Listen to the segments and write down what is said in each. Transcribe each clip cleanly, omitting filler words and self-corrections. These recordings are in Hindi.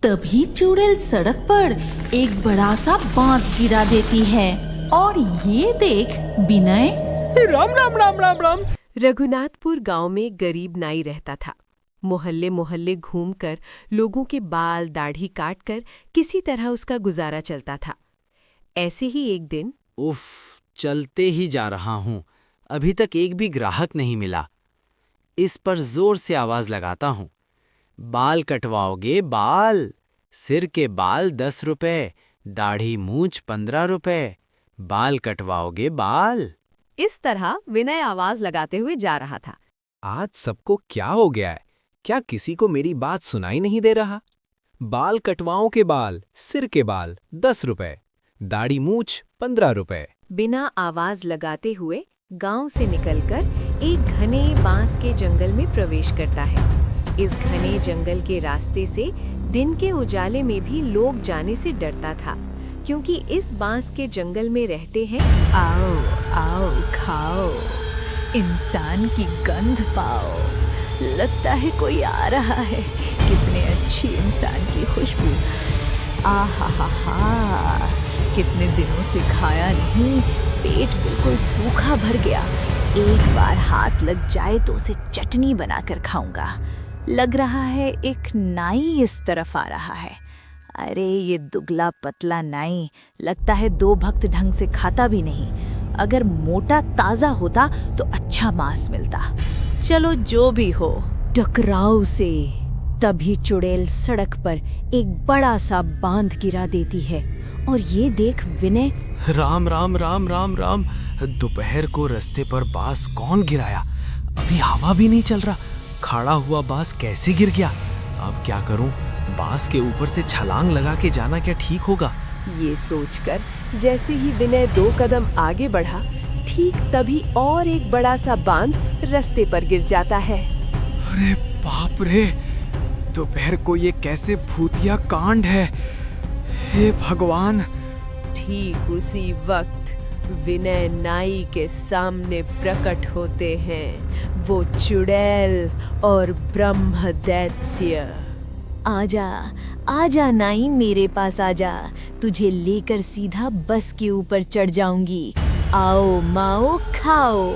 तभी चुड़ैल सड़क पर एक बड़ा सा बांस गिरा देती है और ये देख विनय। राम राम राम राम राम। रघुनाथपुर गांव में गरीब नाई रहता था। मोहल्ले मोहल्ले घूमकर लोगों के बाल दाढ़ी काटकर किसी तरह उसका गुजारा चलता था। ऐसे ही एक दिन उफ, चलते ही जा रहा हूँ, अभी तक एक भी ग्राहक नहीं मिला। इस पर जोर से आवाज लगाता हूँ, बाल कटवाओगे बाल? सिर के बाल 10 रुपए, दाढ़ी मूंछ 15 रुपए। बाल कटवाओगे बाल? इस तरह विनय आवाज लगाते हुए जा रहा था। आज सबको क्या हो गया है? क्या किसी को मेरी बात सुनाई नहीं दे रहा? बाल कटवाओं के बाल, सिर के बाल 10 रुपए, दाढ़ी मूंछ 15 रुपए। बिना आवाज लगाते हुए गांव से निकलकर एक घने बांस के जंगल में प्रवेश करता है। इस घने जंगल के रास्ते से दिन के उजाले में भी लोग जाने से डरता था, क्योंकि इस बांस के जंगल में रहते हैं आओ आओ खाओ, इंसान की गंध पाओ, लगता है कोई आ रहा है, कितने अच्छी इंसान की खुशबू, आहा हा हा, कितने दिनों से खाया नहीं, पेट बिल्कुल सूखा भर गया, एक बार हाथ लग जाए तो उसे चटनी बनाकर खाऊंगा। लग रहा है एक नाई इस तरफ आ रहा है। अरे ये दुगला पतला नाई, लगता है 2 भक्त ढंग से खाता भी नहीं। अगर मोटा ताजा होता तो अच्छा मांस मिलता। चलो जो भी हो। टकराव से तभी चुड़ैल सड़क पर एक बड़ा सा बांध गिरा देती है और ये देख विनय। राम राम राम राम राम। दोपहर को रास्ते पर बांस कौन गिराया? अभी हवा भी नहीं चल रहा, खड़ा हुआ बांस कैसे गिर गया? अब क्या करूं? बांस के ऊपर से छलांग लगा के जाना क्या ठीक होगा? ये सोचकर जैसे ही विनय 2 कदम आगे बढ़ा, ठीक तभी और एक बड़ा सा बांध रास्ते पर गिर जाता है। अरे बाप रे, दोपहर को ये कैसे भूतिया कांड है? हे भगवान। ठीक उसी वक्त विनय नाई के सामने प्रकट होते हैं, वो चुड़ैल और ब्रह्म दैत्य। आजा आजा नाई, मेरे पास आजा, तुझे लेकर सीधा बस के ऊपर चढ़ जाऊंगी। आओ माओ खाओ,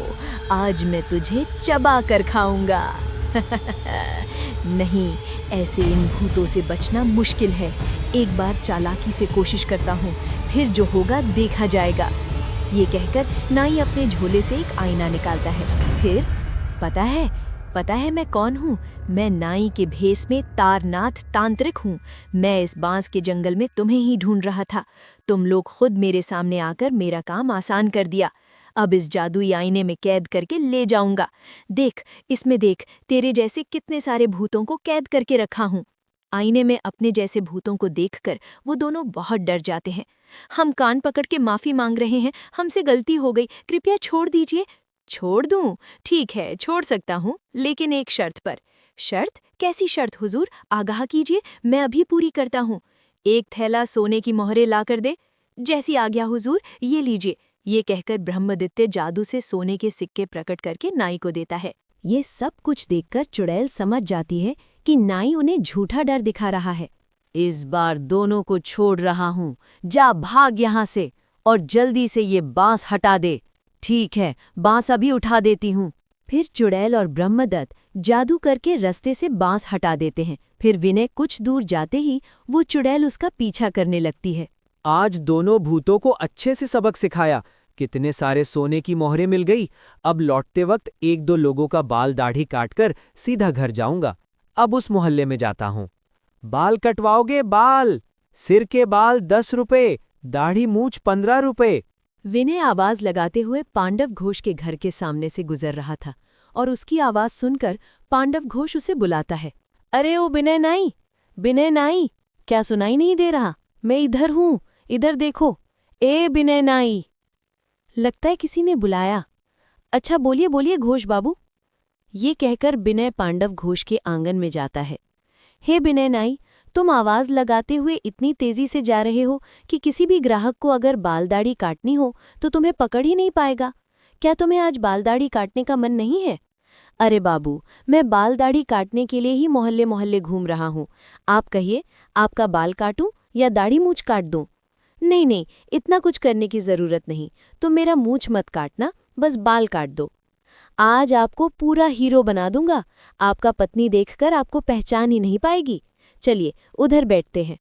आज मैं तुझे चबा कर खाऊंगा। नहीं, ऐसे इन भूतों से बचना मुश्किल है। एक बार चालाकी से कोशिश करता हूँ, फिर जो होगा देखा जाएगा। ये कहकर नाई अपने झोले से एक आईना निकालता है। फिर पता है मैं कौन हूँ? मैं नाई के भेष में तारनाथ तांत्रिक हूँ। मैं इस बांस के जंगल में तुम्हें ही ढूंढ रहा था। तुम लोग खुद मेरे सामने आकर मेरा काम आसान कर दिया। अब इस जादुई आईने में कैद करके ले जाऊंगा। देख, इसमें देख, तेरे जैसे कितने सारे भूतों को कैद करके रखा हूँ। आईने में अपने जैसे भूतों को देखकर वो दोनों बहुत डर जाते हैं। हम कान पकड़ के माफी मांग रहे हैं, हमसे गलती हो गई, कृपया छोड़ दीजिए। छोड़ दूं? ठीक है, छोड़ सकता हूँ, लेकिन एक शर्त पर। शर्त? कैसी शर्त हुजूर? आगाह कीजिए, मैं अभी पूरी करता हूँ। 1 थैला सोने की मोहरें ला कर दे। जैसी आज्ञा हुजूर, ये लीजिए। ये कहकर ब्रह्मदित्य जादू से सोने के सिक्के प्रकट करके नाई को देता है। ये सब कुछ देखकर चुड़ैल समझ जाती है कि नाई उन्हें झूठा डर दिखा रहा है। इस बार दोनों को छोड़ रहा हूँ, जा भाग यहाँ से और जल्दी से ये बांस हटा दे। ठीक है, बांस अभी उठा देती हूँ। फिर चुड़ैल और ब्रह्मदत्त जादू करके रास्ते से बांस हटा देते हैं। फिर विनय कुछ दूर जाते ही वो चुड़ैल उसका पीछा करने लगती है। आज दोनों भूतों को अच्छे से सबक सिखाया। कितने सारे सोने की मोहरें मिल गई। अब लौटते वक्त 1-2 लोगों का बाल दाढ़ी काटकर सीधा घर जाऊंगा। अब उस मोहल्ले में जाता हूँ। बाल कटवाओगे बाल? सिर के बाल 10 रुपए, दाढ़ी मूंछ 15 रुपए। विनय आवाज लगाते हुए पांडव घोष के घर के सामने से गुजर रहा था और उसकी आवाज सुनकर पांडव घोष उसे बुलाता है। अरे ओ विनय नाई, क्या सुनाई नहीं दे रहा? मैं इधर हूँ, इधर देखो। ए विनय नाई, लगता है किसी ने बुलाया। अच्छा बोलिए बोलिए घोष बाबू। ये कहकर विनय पांडव घोष के आंगन में जाता है। हे विनय नाई, तुम आवाज लगाते हुए इतनी तेजी से जा रहे हो कि किसी भी ग्राहक को अगर बाल दाढ़ी काटनी हो तो तुम्हें पकड़ ही नहीं पाएगा। क्या तुम्हें आज बाल दाढ़ी काटने का मन नहीं है? अरे बाबू, मैं बाल दाढ़ी काटने के लिए ही मोहल्ले मोहल्ले घूम रहा हूँ। आप कहिए, आपका बाल काटूं या दाढ़ी मूछ काट दूं? नहीं नहीं, इतना कुछ करने की जरूरत नहीं। तुम मेरा मूछ मत काटना, बस बाल काट दो। आज आपको पूरा हीरो बना दूंगा। आपका पत्नी देखकर आपको पहचान ही नहीं पाएगी। चलिए उधर बैठते हैं।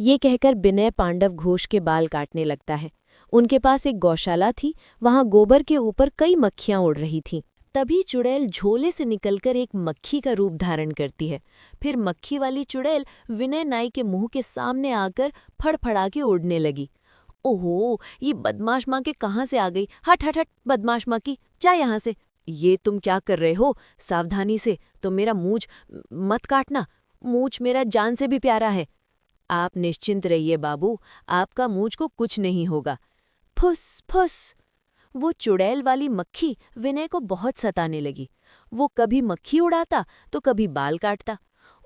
ये कहकर विनय पांडव घोष के बाल काटने लगता है। उनके पास एक गौशाला थी, वहां गोबर के ऊपर कई मक्खियां उड़ रही थीं। तभी चुड़ैल झोले से निकलकर एक मक्खी का रूप धारण करती है। फिर मक्खी वाली चुड़ैल विनय नाई के मुंह के सामने आकर फड़फड़ा के उड़ने लगी। ओहो, ये बदमाश माँ के कहाँ से आ गई? हट हट हट, बदमाश माँ की, जा यहाँ से। ये तुम क्या कर रहे हो? सावधानी से, तुम मेरा मूछ मत काटना। मूछ मेरा जान से भी प्यारा है। आप निश्चिंत रहिए बाबू, आपका मूछ को कुछ नहीं होगा। फुस फुस। वो चुड़ैल वाली मक्खी विनय को बहुत सताने लगी। वो कभी मक्खी उड़ाता तो कभी बाल काटता।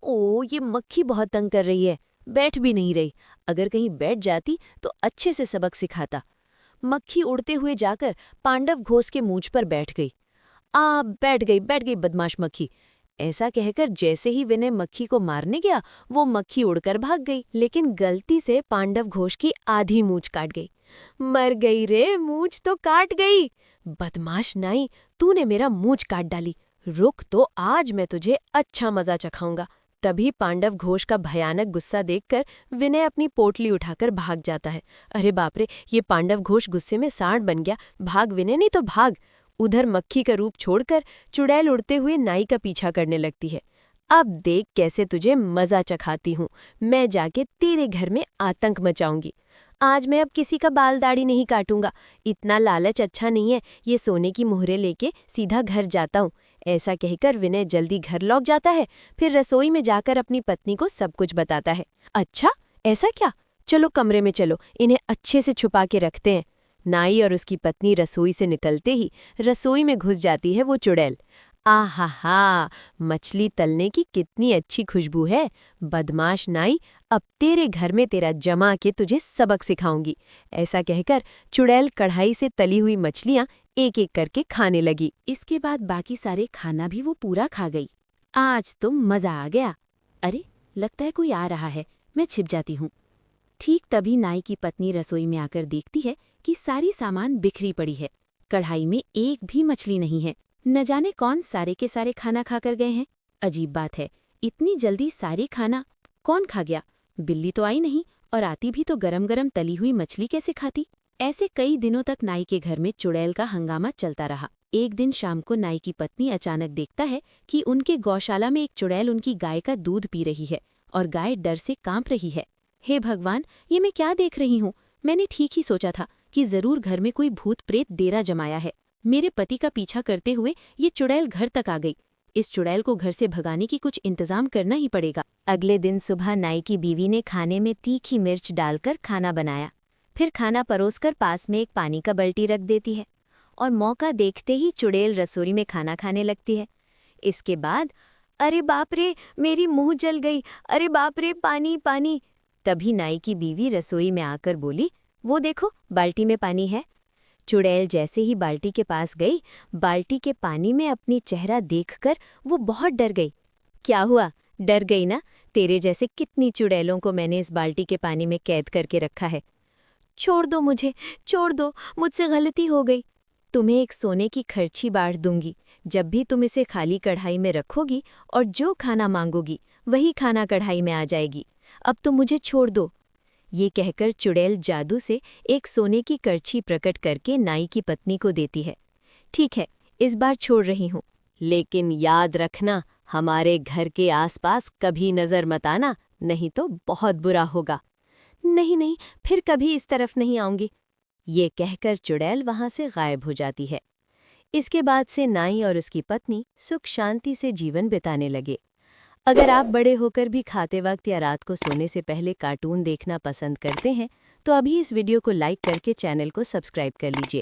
ओ, ये मक्खी बहुत तंग कर रही है, बैठ भी नहीं रही। अगर कहीं बैठ जाती तो अच्छे से सबक सिखाता। मक्खी उड़ते हुए जाकर पांडव घोष के मूंछ पर बैठ गई। बैठ गई बदमाश मक्खी। ऐसा कहकर जैसे ही विनय मक्खी को मारने गया, वो मक्खी उड़कर भाग गई, लेकिन गलती से पांडव घोष की आधी मूंछ काट गई। मर गई रे, मूंछ तो काट गई। बदमाश नाई, तूने मेरा मूंछ काट डाली। रुक तो, आज मैं तुझे अच्छा मजा चखाऊंगा। तभी पांडव घोष का भयानक गुस्सा देखकर विनय अपनी पोटली उठाकर भाग जाता है। अरे बाप रे, ये पांडव घोष गुस्से में सांड बन गया। भाग विनय, नहीं तो भाग। उधर मक्खी का रूप छोड़कर चुड़ैल उड़ते हुए नाई का पीछा करने लगती है। अब देख कैसे तुझे मजा चखाती हूँ। मैं जाके तेरे घर में आतंक मचाऊंगी। आज मैं अब किसी का बाल दाढ़ी नहीं काटूंगा। इतना लालच अच्छा नहीं है। ये सोने की मुहरे लेके सीधा घर जाता हूँ। ऐसा कहकर विनय जल्दी घर लौट जाता है। फिर रसोई में जाकर अपनी पत्नी को सब कुछ बताता है। अच्छा, ऐसा क्या? चलो कमरे में चलो, इन्हें अच्छे से छुपा के रखते हैं। नाई और उसकी पत्नी रसोई से निकलते ही रसोई में घुस जाती है वो चुड़ैल। आहा, मछली तलने की कितनी अच्छी खुशबू है। बदमाश नाई, अब तेरे घर में तेरा जमा के तुझे सबक सिखाऊंगी। ऐसा कहकर चुड़ैल कढ़ाई से तली हुई मछलियां एक एक करके खाने लगी। इसके बाद बाकी सारे खाना भी वो पूरा खा गई। आज तो मजा आ गया। अरे, लगता है कोई आ रहा है, मैं छिप जाती हूँ। ठीक तभी नाई की पत्नी रसोई में आकर देखती है कि सारी सामान बिखरी पड़ी है। कढ़ाई में एक भी मछली नहीं है। न जाने कौन सारे के सारे खाना खाकर गए हैं। अजीब बात है, इतनी जल्दी सारे खाना कौन खा गया? बिल्ली तो आई नहीं, और आती भी तो गरम गरम तली हुई मछली कैसे खाती? ऐसे कई दिनों तक नाई के घर में चुड़ैल का हंगामा चलता रहा। एक दिन शाम को नाई की पत्नी अचानक देखता है कि उनके गौशाला में एक चुड़ैल उनकी गाय का दूध पी रही है और गाय डर से कांप रही है। हे भगवान, ये मैं क्या देख रही हूँ? मैंने ठीक ही सोचा था कि जरूर घर में कोई भूत प्रेत डेरा जमाया है। मेरे पति का पीछा करते हुए ये चुड़ैल घर तक आ गई। इस चुड़ैल को घर से भगाने की कुछ इंतजाम करना ही पड़ेगा। अगले दिन सुबह नाई की बीवी ने खाने में तीखी मिर्च डालकर खाना बनाया। फिर खाना परोसकर पास में एक पानी का बाल्टी रख देती है और मौका देखते ही चुड़ैल रसोई में खाना खाने लगती है। इसके बाद, अरे बाप रे, मेरी मुंह जल गई। अरे बाप रे, पानी पानी। तभी नाई की बीवी रसोई में आकर बोली, वो देखो, बाल्टी में पानी है। चुड़ैल जैसे ही बाल्टी के पास गई, बाल्टी के पानी में अपनी चेहरा देखकर वो बहुत डर गई। क्या हुआ, डर गई ना? तेरे जैसे कितनी चुड़ैलों को मैंने इस बाल्टी के पानी में कैद करके रखा है। छोड़ दो मुझे, छोड़ दो, मुझसे गलती हो गई। तुम्हें एक सोने की खर्ची बाढ़ दूंगी। जब भी तुम इसे खाली कढ़ाई में रखोगी और जो खाना मांगोगी वही खाना कढ़ाई में आ जाएगी। अब तो मुझे छोड़ दो। ये कहकर चुड़ैल जादू से एक सोने की करछी प्रकट करके नाई की पत्नी को देती है। ठीक है, इस बार छोड़ रही हूँ, लेकिन याद रखना, हमारे घर के आसपास कभी नजर मत आना, नहीं तो बहुत बुरा होगा। नहीं नहीं, फिर कभी इस तरफ नहीं आऊंगी। ये कहकर चुड़ैल वहां से गायब हो जाती है। इसके बाद से नाई और उसकी पत्नी सुख शांति से जीवन बिताने लगे। अगर आप बड़े होकर भी खाते वक्त या रात को सोने से पहले कार्टून देखना पसंद करते हैं तो अभी इस वीडियो को लाइक करके चैनल को सब्सक्राइब कर लीजिए।